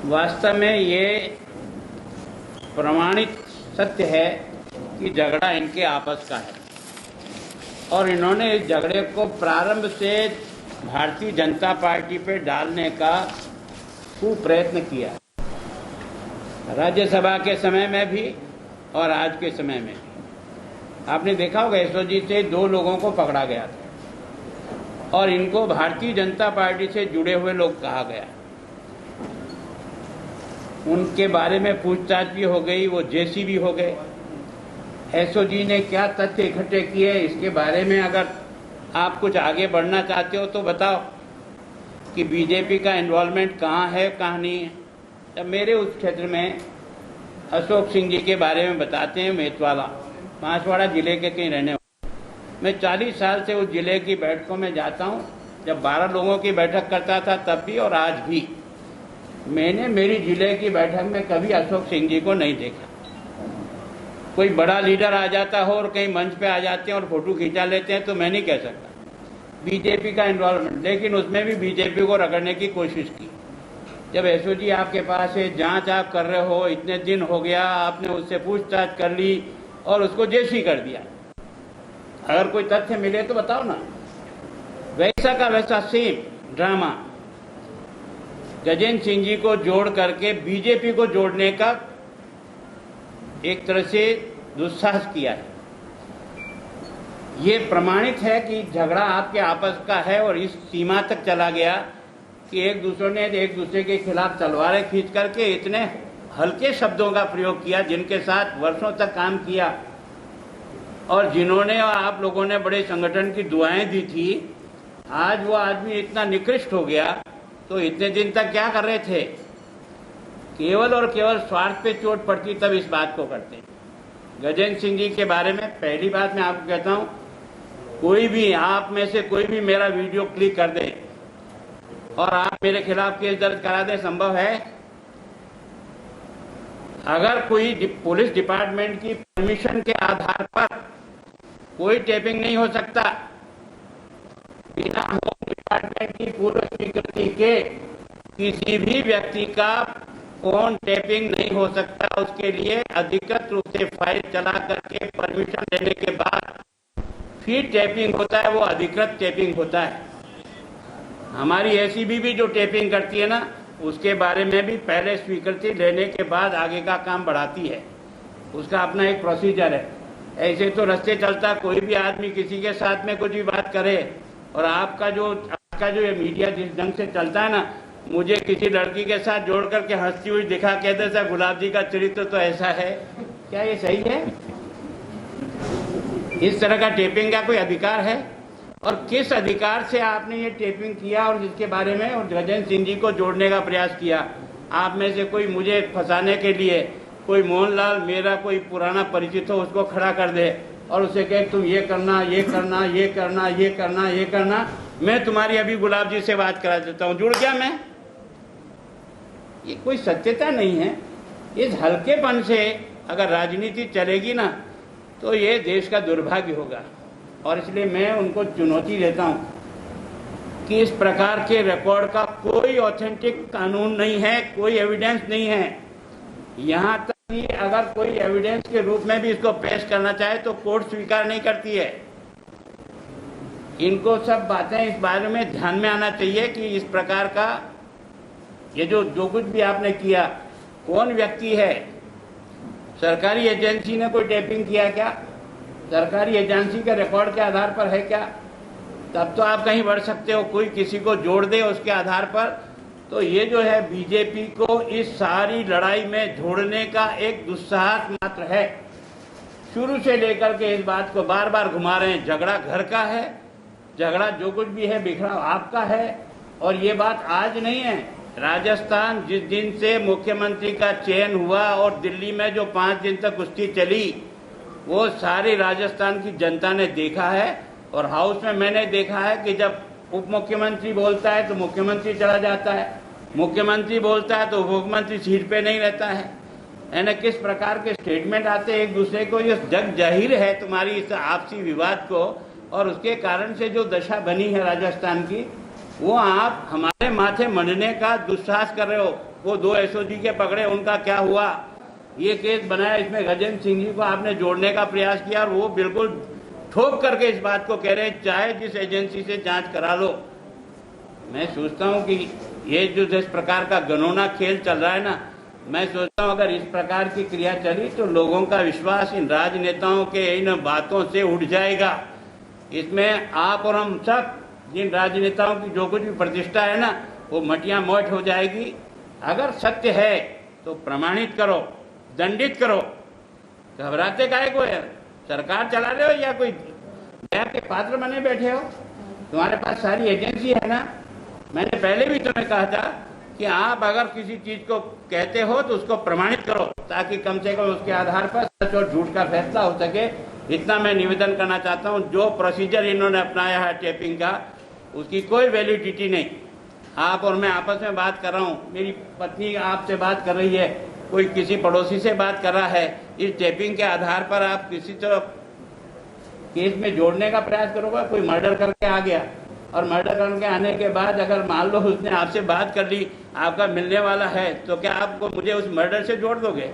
वास्तव में ये प्रमाणित सत्य है कि झगड़ा इनके आपस का है और इन्होंने इस झगड़े को प्रारंभ से भारतीय जनता पार्टी पे डालने का खूब प्रयत्न किया, राज्यसभा के समय में भी और आज के समय में भी। आपने देखा होगा एसओजी से 2 लोगों को पकड़ा गया था और इनको भारतीय जनता पार्टी से जुड़े हुए लोग कहा गया। उनके बारे में पूछताछ भी हो गई, वो जेसी भी हो गए। एसओजी ने क्या तथ्य इकट्ठे किए इसके बारे में अगर आप कुछ आगे बढ़ना चाहते हो तो बताओ कि बीजेपी का इन्वॉल्वमेंट कहाँ है कहाँ नहीं है। तब मेरे उस क्षेत्र में अशोक सिंह जी के बारे में बताते हैं। मेतवाला बांसवाड़ा जिले के कहीं रहने वाले, मैं 40 साल से उस जिले की बैठकों में जाता हूँ। जब 12 लोगों की बैठक करता था तब भी और आज भी मैंने मेरी जिले की बैठक में कभी अशोक सिंह जी को नहीं देखा। कोई बड़ा लीडर आ जाता हो और कहीं मंच पे आ जाते हैं और फोटो खिंचा लेते हैं तो मैं नहीं कह सकता बीजेपी का इन्वॉल्वमेंट, लेकिन उसमें भी बीजेपी को रगड़ने की कोशिश की। जब एसओजी आपके पास है, जांच आप कर रहे हो, इतने दिन हो गया, आपने उससे पूछताछ कर ली और उसको जेसी कर दिया। अगर कोई तथ्य मिले तो बताओ ना। वैसा का वैसा सेम ड्रामा गजेंद्र सिंह जी को जोड़ करके बीजेपी को जोड़ने का एक तरह से दुस्साहस किया है। ये प्रमाणित है कि झगड़ा आपके आपस का है और इस सीमा तक चला गया कि एक दूसरे ने एक दूसरे के खिलाफ तलवारें खींच करके इतने हल्के शब्दों का प्रयोग किया जिनके साथ वर्षों तक काम किया और जिन्होंने और आप लोगों ने बड़े संगठन की दुआएं दी थी। आज वो आदमी इतना निकृष्ट हो गया तो इतने दिन तक क्या कर रहे थे? केवल और केवल स्वार्थ पे चोट पड़ती तब इस बात को करते। गजेंद्र सिंह जी के बारे में पहली बात मैं आपको कहता हूं, कोई भी आप में से कोई भी मेरा वीडियो क्लिक कर दे और आप मेरे खिलाफ केस दर्ज करा दे, संभव है? अगर कोई पुलिस डिपार्टमेंट की परमिशन के आधार पर कोई टेपिंग नहीं हो सकता, बिना होम डिपार्टमेंट की पूर्व स्वीकृति के किसी भी व्यक्ति का फोन टेपिंग नहीं हो सकता। उसके लिए अधिकृत रूप से फाइल चला करके परमिशन लेने के बाद फिर टेपिंग होता है, वो अधिकृत टेपिंग होता है। हमारी एसीबी भी जो टेपिंग करती है ना, उसके बारे में भी पहले स्वीकृति लेने के बाद आगे का काम बढ़ाती है। उसका अपना एक प्रोसीजर है। ऐसे तो रास्ते चलता कोई भी आदमी किसी के साथ में कुछ भी बात करे। और आपका जो ये मीडिया जिस ढंग से चलता है ना, मुझे किसी लड़की के साथ जोड़ करके हंसती हुई दिखा, कहते सर गुलाब जी का चरित्र तो ऐसा है। क्या ये सही है? इस तरह का टेपिंग का कोई अधिकार है? और किस अधिकार से आपने ये टेपिंग किया और जिसके बारे में और गजेंद्र सिंह जी को जोड़ने का प्रयास किया? आप में से कोई मुझे फंसाने के लिए कोई मोहनलाल मेरा कोई पुराना परिचित हो उसको खड़ा कर दे और उसे कहे तुम ये करना ये करना ये करना ये करना ये करना, मैं तुम्हारी अभी गुलाब जी से बात करा देता हूँ, जुड़ गया मैं। ये कोई सत्यता नहीं है। इस हल्केपन से अगर राजनीति चलेगी ना तो ये देश का दुर्भाग्य होगा। और इसलिए मैं उनको चुनौती देता हूं कि इस प्रकार के रिकॉर्ड का कोई ऑथेंटिक कानून नहीं है, कोई एविडेंस नहीं है। यहां तक कि अगर कोई एविडेंस के रूप में भी इसको पेश करना चाहे तो कोर्ट स्वीकार नहीं करती है। इनको सब बातें इस बारे में ध्यान में आना चाहिए कि इस प्रकार का ये जो कुछ भी आपने किया, कौन व्यक्ति है? सरकारी एजेंसी ने कोई टेपिंग किया क्या? सरकारी एजेंसी के रिकॉर्ड के आधार पर है क्या? तब तो आप कहीं बढ़ सकते हो। कोई किसी को जोड़ दे उसके आधार पर। तो ये जो है बीजेपी को इस सारी लड़ाई में जोड़ने का एक दुस्साहस मात्र है। शुरू से लेकर के इस बात को बार बार घुमा रहे हैं। झगड़ा घर का है, झगड़ा जो कुछ भी है बिखराव आपका है। और ये बात आज नहीं है। राजस्थान जिस दिन से मुख्यमंत्री का चयन हुआ और दिल्ली में जो 5 दिन तक कुश्ती चली, वो सारी राजस्थान की जनता ने देखा है। और हाउस में मैंने देखा है कि जब उप मुख्यमंत्री बोलता है तो मुख्यमंत्री चला जाता है, मुख्यमंत्री बोलता है तो उप मुख्यमंत्री सीट पे नहीं रहता है। यानी किस प्रकार के स्टेटमेंट आते हैं एक दूसरे को, ये जग जाहिर है तुम्हारी इस आपसी विवाद को, और उसके कारण से जो दशा बनी है राजस्थान की, वो आप हमारे माथे मंडने का दुस्साहस कर रहे हो। वो 2 एसओजी के पकड़े, उनका क्या हुआ? ये केस बनाया, इसमें गजेंद्र सिंह जी को आपने जोड़ने का प्रयास किया, और वो बिल्कुल ठोक करके इस बात को कह रहे हैं चाहे जिस एजेंसी से जांच करा लो। मैं सोचता हूं कि ये जो जिस प्रकार का घनौना खेल चल रहा है ना, मैं सोचता हूं अगर इस प्रकार की क्रिया चली तो लोगों का विश्वास इन राजनेताओं के इन बातों से उठ जाएगा। इसमें आप और हम सब, जिन राजनेताओं की जो कुछ भी प्रतिष्ठा है ना, वो मटिया मोट हो जाएगी। अगर सत्य है तो प्रमाणित करो, दंडित करो। घबराते काहे को है? सरकार चला रहे हो या कोई दया के पात्र बने बैठे हो? तुम्हारे पास सारी एजेंसी है ना। मैंने पहले भी तुम्हें कहा था कि आप अगर किसी चीज को कहते हो तो उसको प्रमाणित करो, ताकि कम से कम उसके आधार पर सच और झूठ का फैसला हो सके। इतना मैं निवेदन करना चाहता हूं। जो प्रोसीजर इन्होंने अपनाया है टेपिंग का, उसकी कोई वैलिडिटी नहीं। आप और मैं आपस में बात कर रहा हूं, मेरी पत्नी आपसे बात कर रही है, कोई किसी पड़ोसी से बात कर रहा है। इस टेपिंग के आधार पर आप किसी तो केस में जोड़ने का प्रयास करोगे। कोई मर्डर करके आ गया, और मर्डर करके आने के बाद अगर मान लो उसने आपसे बात कर ली, आपका मिलने वाला है, तो क्या आपको मुझे उस मर्डर से जोड़ दोगे?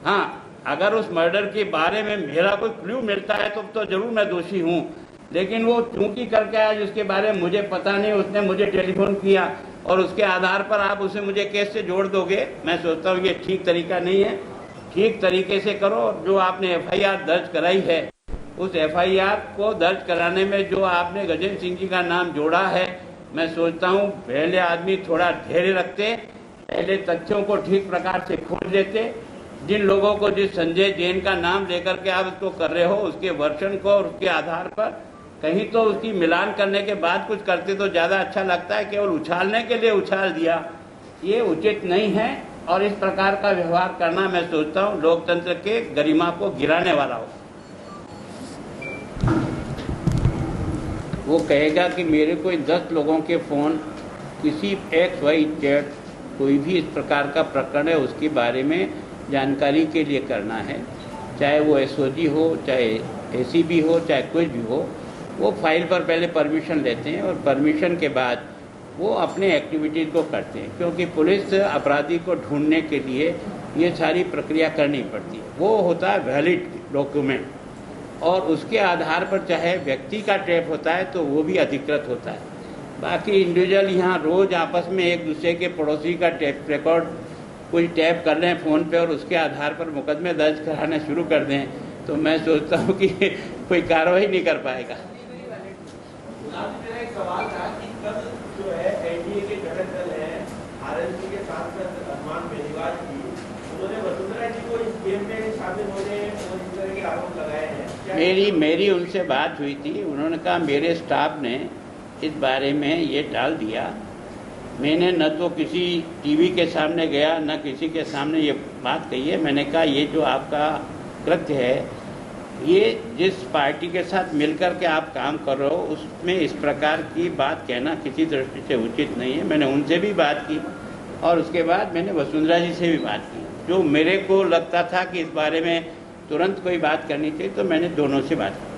हाँ, अगर उस मर्डर के बारे में मेरा कोई क्लू मिलता है तो जरूर मैं दोषी हूँ। लेकिन वो चूंकि करके आया जिसके बारे में मुझे पता नहीं, उसने मुझे टेलीफोन किया और उसके आधार पर आप उसे मुझे केस से जोड़ दोगे। मैं सोचता हूँ ये ठीक तरीका नहीं है। ठीक तरीके से करो। जो आपने एफआईआर दर्ज कराई है, उस एफआईआर को दर्ज कराने में जो आपने गजेंद्र सिंह जी का नाम जोड़ा है, मैं सोचता हूं पहले आदमी थोड़ा धैर्य रखते, पहले तथ्यों को ठीक प्रकार से खोज लेते। जिन लोगों को, जिस संजय जैन का नाम लेकर के आप इसको कर रहे हो, उसके वर्षन को और उसके आधार पर कहीं तो उसकी मिलान करने के बाद कुछ करते तो ज्यादा अच्छा लगता है। केवल उछालने के लिए उछाल दिया, ये उचित नहीं है। और इस प्रकार का व्यवहार करना, मैं सोचता हूँ, लोकतंत्र के गरिमा को गिराने वाला हो। वो कहेगा कि मेरे कोई 10 लोगों के फ़ोन किसी XYZ कोई भी इस प्रकार का प्रकरण है उसके बारे में जानकारी के लिए करना है, चाहे वो एसओजी हो, चाहे एसीबी हो, चाहे कुछ भी हो, वो फाइल पर पहले परमिशन लेते हैं और परमिशन के बाद वो अपने एक्टिविटीज़ को करते हैं। क्योंकि पुलिस अपराधी को ढूंढने के लिए ये सारी प्रक्रिया करनी पड़ती है। वो होता है वैलिड डॉक्यूमेंट, और उसके आधार पर चाहे व्यक्ति का टैप होता है तो वो भी अधिकृत होता है। बाकी इंडिविजुअल यहाँ रोज आपस में एक दूसरे के पड़ोसी का टैप रिकॉर्ड कुछ टैप कर रहे हैं फ़ोन पे और उसके आधार पर मुकदमे दर्ज कराने शुरू कर दें, तो मैं सोचता हूँ कि कोई कार्रवाई नहीं कर पाएगा। एक सवाल था कि कल जो है एनडीए के घटक दल है, आरएलपी के सांसद हनुमान बेनीवाल जी, उन्होंने वसुंधरा जी को इस गेम में शामिल होने और इस तरह के आरोप लगाए हैं। मेरी उनसे बात हुई थी। उन्होंने कहा मेरे स्टाफ ने इस बारे में ये डाल दिया। मैंने न तो किसी टीवी के सामने गया, न किसी के सामने ये बात कही है। मैंने कहा ये जो आपका कृत्य है, ये जिस पार्टी के साथ मिलकर के आप काम कर रहे हो, उसमें इस प्रकार की बात कहना किसी दृष्टि से उचित नहीं है। मैंने उनसे भी बात की और उसके बाद मैंने वसुंधरा जी से भी बात की। जो मेरे को लगता था कि इस बारे में तुरंत कोई बात करनी चाहिए, तो मैंने दोनों से बात की।